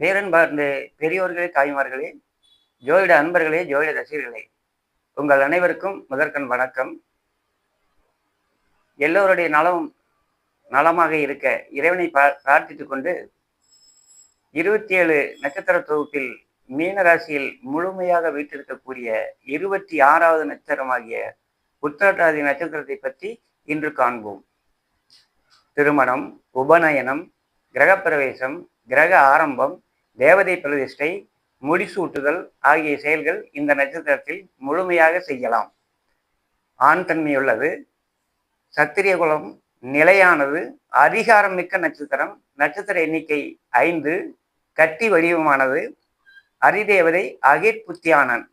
பேரன்பார்ந்த பெரியோர்களே, தாய்மார்களே, ஜோதிட அன்பர்களே, ஜோதிட ரசிகர்களே, உங்கள் அனைவருக்கும் முதற்கண் வணக்கம். எல்லோருடைய நலமாக இருக்க இறைவனை பிரார்த்தித்துக் கொண்டு 27 நட்சத்திர தொகுப்பில் மீன ராசியில் முழுமையாக வீற்றிருக்கக்கூடிய 26வது நட்சத்திரமாகிய உத்திரட்டாதி நட்சத்திரத்தை பற்றி இன்று காண்போம். திருமணம், உபநயனம், கிரகப்பிரவேசம், கிரக ஆரம்பம், தேவதை பிரதிஷ்டை, முடிசூட்டுதல் ஆகிய செயல்கள் இந்த நட்சத்திரத்தில் முழுமையாக செய்யலாம். ஆண் தன்மையுள்ளது, சத்திரிய குலம் நிலையானது, அதிகாரம் மிக்க நட்சத்திரம். நட்சத்திர எண்ணிக்கை 5, கட்டி வடிவமானது. அதிதேவதை அகிர்புத்தியானன்.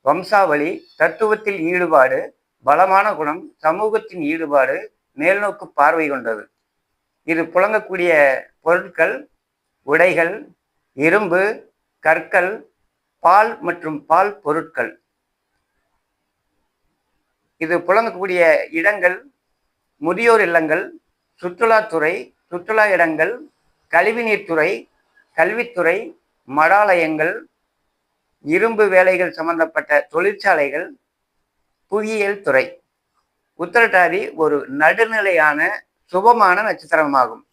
வம்சாவளி, தத்துவத்தில் ஈடுபாடு, பலமான குணம், சமூகத்தின் ஈடுபாடு, மேல்நோக்கு பார்வை கொண்டது. இது புழங்கக்கூடிய பொருட்கள் உடைகள், இரும்பு, கற்கள், பால் மற்றும் பால் பொருட்கள். இது புழங்கக்கூடிய இடங்கள் முதியோர் இல்லங்கள், சுற்றுலாத்துறை, சுற்றுலா இடங்கள், கழிவுநீர்த்துறை, கல்வித்துறை, மடாலயங்கள், இரும்பு வேலைகள் சம்பந்தப்பட்ட தொழிற்சாலைகள், புவியியல் துறை. உத்திரட்டாதி ஒரு நடுநிலையான சுபமான நட்சத்திரமாகும்.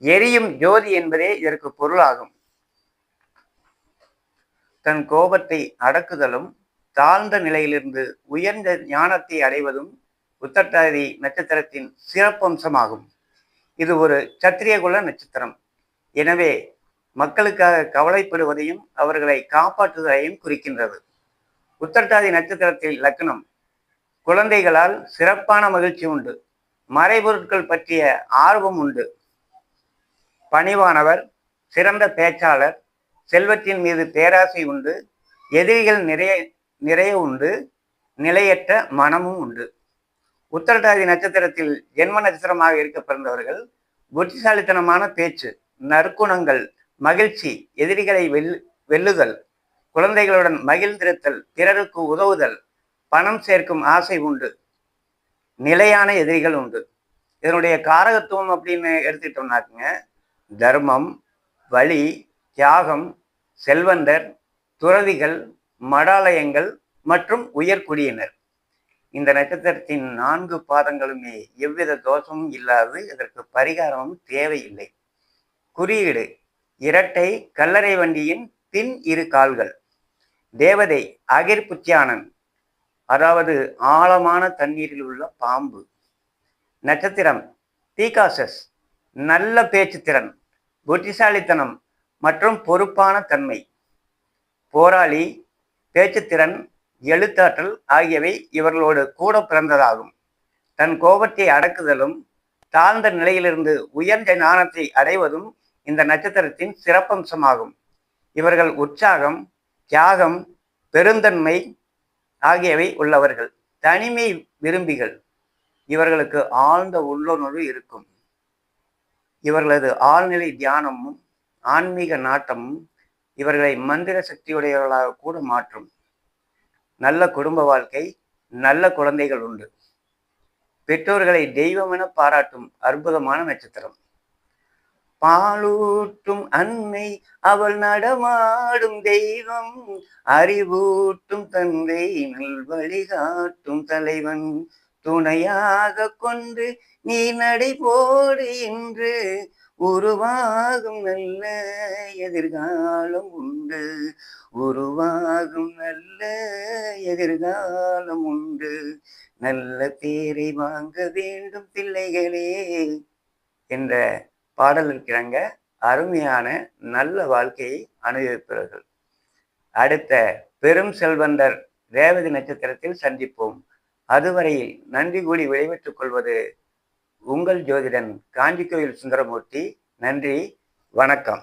எரியும் ஜோதி என்பதே இதற்கு பொருளாகும். தன் கோபத்தை அடக்குதலும் தாழ்ந்த நிலையிலிருந்து உயர்ந்த ஞானத்தை அடைவதும் உத்திரட்டாதி நட்சத்திரத்தின் சிறப்பம்சமாகும். இது ஒரு சத்திரிய குல நட்சத்திரம். எனவே மக்களுக்காக கவலைப்படுவதையும் அவர்களை காப்பாற்றுவதையும் குறிக்கின்றது. உத்திரட்டாதி நட்சத்திரத்தில் லக்னம். குழந்தைகளால் சிறப்பான மகிழ்ச்சி உண்டு. மறைபொருட்கள் பற்றிய ஆர்வம் உண்டு. பணிவானவர், சிறந்த பேச்சாளர், செல்வத்தின் மீது பேராசை உண்டு. எதிரிகள் நிறைய உண்டு. நிலையற்ற மனமும் உண்டு. உத்திரட்டாதி நட்சத்திரத்தில் ஜென்ம நட்சத்திரமாக இருக்க பிறந்தவர்கள் புத்திசாலித்தனமான பேச்சு, நற்குணங்கள், மகிழ்ச்சி, எதிரிகளை வெல்லுதல், குழந்தைகளுடன் மகிழ்ந்திருத்தல், பிறருக்கு உதவுதல், பணம் சேர்க்கும் ஆசை உண்டு. நிலையான எதிரிகள் உண்டு. இதனுடைய காரகத்துவம் அப்படின்னு எடுத்துக்கிட்டோம்னாக்குங்க, தர்மம், வலி, தியாகம், செல்வந்தர், துறவிகள், மடாலயங்கள் மற்றும் உயர்குடியினர். இந்த நட்சத்திரத்தின் 4 பாதங்களுமே எவ்வித தோஷமும் இல்லாது, இதற்கு பரிகாரமும் தேவையில்லை. குறியீடு இரட்டை கல்லறை வண்டியின் பின் 2 கால்கள். தேவதை அகிர்புத்தியானன், அதாவது ஆழமான தண்ணீரில் உள்ள பாம்பு. நட்சத்திரம் பீகாசஸ், நல்ல பேச்சுத்திறன், புத்திசாலித்தனம் மற்றும் பொறுப்பான தன்மை. போராளி, பேச்சுத்திறன், எழுத்தாற்றல் ஆகியவை இவர்களோடு கூட பிறந்ததாகும். தன் கோபத்தை அடக்குதலும் தாழ்ந்த நிலையிலிருந்து உயர்ந்த ஞானத்தை அடைவதும் இந்த நட்சத்திரத்தின் சிறப்பம்சமாகும். இவர்கள் உற்சாகம், தியாகம், பெருந்தன்மை ஆகியவை உள்ளவர்கள். தனிமை விரும்பிகள். இவர்களுக்கு ஆழ்ந்த உள்ளுணர்வு இருக்கும். இவர்களது ஆழ்நிலை தியானமும் ஆன்மீக நாட்டமும் இவர்களை மந்திர சக்தியுடையவர்களாக கூட மாற்றும். நல்ல குடும்ப வாழ்க்கை, நல்ல குழந்தைகள் உண்டு. பெற்றோர்களை தெய்வம் என பாராட்டும் அற்புதமான நட்சத்திரம். பாலூட்டும் அன்னை அவள் நடமாடும் தெய்வம், அறிவூட்டும் தந்தை நல் வழிகாட்டும் தலைவன், துணையாக கொண்டு நீ நடைபோடு என்று உருவாகும் நல்ல எதிர்காலம் உண்டு. உருவாகும் நல்ல எதிர்காலம் உண்டு. நல்ல பேரை வாங்க வேண்டும் பிள்ளைகளே என்ற பாடல் இருக்கிறாங்க. அருமையான நல்ல வாழ்க்கையை அனுபவிப்பார்கள். அடுத்த பெரும் செல்வந்தர் ரேவதி நட்சத்திரத்தில் சந்திப்போம். அதுவரையில் நன்றி கூடி விடைபெற்றுக் கொள்வது உங்கள் ஜோதிடன் காஞ்சி கோயில் சுந்தரமூர்த்தி. நன்றி, வணக்கம்.